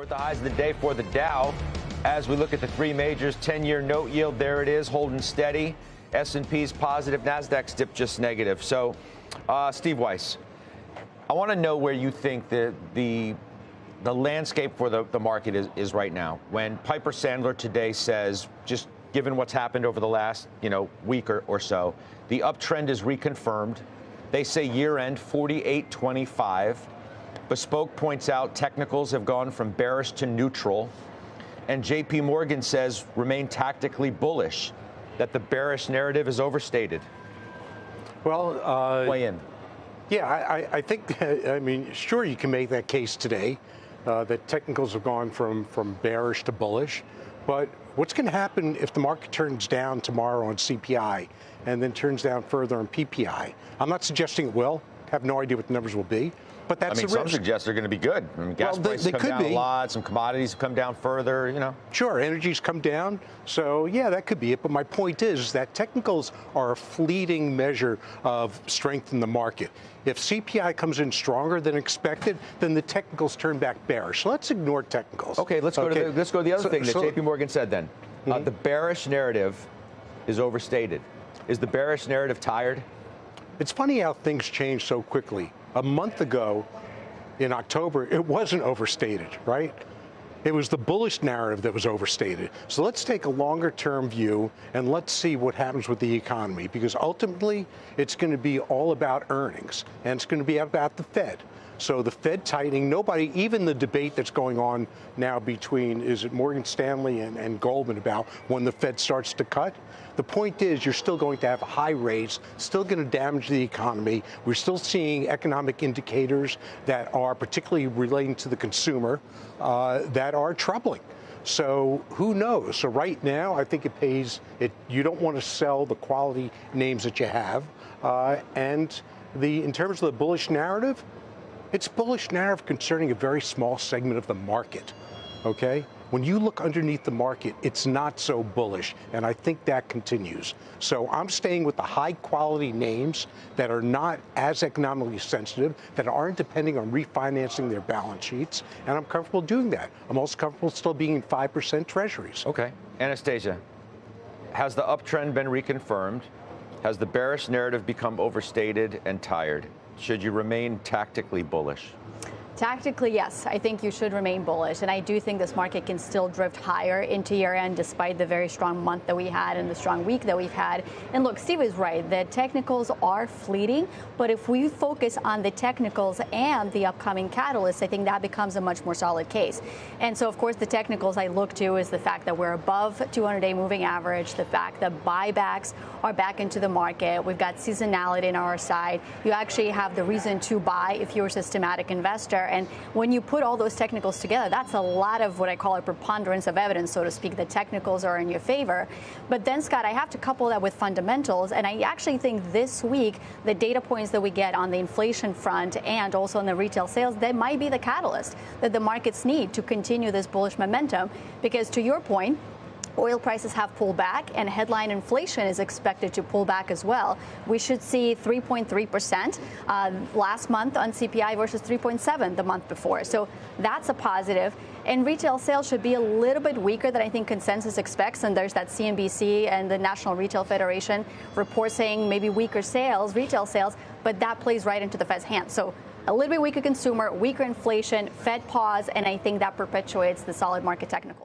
We're at the highs of the day for the Dow. As we look at the three majors, 10-year note yield, there it is, holding steady. S&P's positive, NASDAQ's dipped just negative. So, Steve Weiss, I want to know where you think the landscape for the market is right now. When Piper Sandler today says, just given what's happened over the last week or so, the uptrend is reconfirmed. They say year-end 48.25. Bespoke points out technicals have gone from bearish to neutral. And JP Morgan says remain tactically bullish, that the bearish narrative is overstated. Well, weigh in. Yeah, I think, sure, you can make that case today that technicals have gone from bearish to bullish. But what's going to happen if the market turns down tomorrow on CPI and then turns down further on PPI? I'm not suggesting it will. Have no idea what the numbers will be. But that's the risk. Some suggest they're going to be good. Gas prices come down a lot. Some commodities have come down further, Sure, energy's come down. So, yeah, that could be it. But my point is that technicals are a fleeting measure of strength in the market. If CPI comes in stronger than expected, then the technicals turn back bearish. So let's ignore technicals. Okay, let's go to the other thing that JP Morgan said then. The bearish narrative is overstated. Is the bearish narrative tired? It's funny how things change so quickly. A month ago, in October, it wasn't overstated, right? It was the bullish narrative that was overstated. So let's take a longer-term view and let's see what happens with the economy, because ultimately it's going to be all about earnings, and it's going to be about the Fed. So the Fed tightening, even the debate that's going on now between, is it Morgan Stanley and Goldman about when the Fed starts to cut? The point is you're still going to have high rates, still going to damage the economy. We're still seeing economic indicators that are particularly relating to the consumer that are troubling. So who knows? So right now, I think it pays. You don't want to sell the quality names that you have. And in terms of the bullish narrative, it's a bullish narrative concerning a very small segment of the market, okay? When you look underneath the market, it's not so bullish, and I think that continues. So I'm staying with the high-quality names that are not as economically sensitive, that aren't depending on refinancing their balance sheets, and I'm comfortable doing that. I'm also comfortable still being in 5% treasuries. Okay. Anastasia, has the uptrend been reconfirmed? Has the bearish narrative become overstated and tired? Should you remain tactically bullish? Tactically, yes. I think you should remain bullish. And I do think this market can still drift higher into year-end despite the very strong month that we had and the strong week that we've had. And look, Steve is right. The technicals are fleeting. But if we focus on the technicals and the upcoming catalysts, I think that becomes a much more solid case. And so, of course, the technicals I look to is the fact that we're above 200-day moving average, the fact that buybacks are back into the market. We've got seasonality on our side. You actually have the reason to buy if you're a systematic investor. And when you put all those technicals together, that's a lot of what I call a preponderance of evidence, so to speak. The technicals are in your favor. But then, Scott, I have to couple that with fundamentals. And I actually think this week, the data points that we get on the inflation front and also on the retail sales, that might be the catalyst that the markets need to continue this bullish momentum. Because to your point, oil prices have pulled back, and headline inflation is expected to pull back as well. We should see 3.3% last month on CPI versus 3.7% the month before. So that's a positive. And retail sales should be a little bit weaker than I think consensus expects. And there's that CNBC and the National Retail Federation report saying maybe weaker sales, retail sales, but that plays right into the Fed's hands. So a little bit weaker consumer, weaker inflation, Fed pause, and I think that perpetuates the solid market technicals.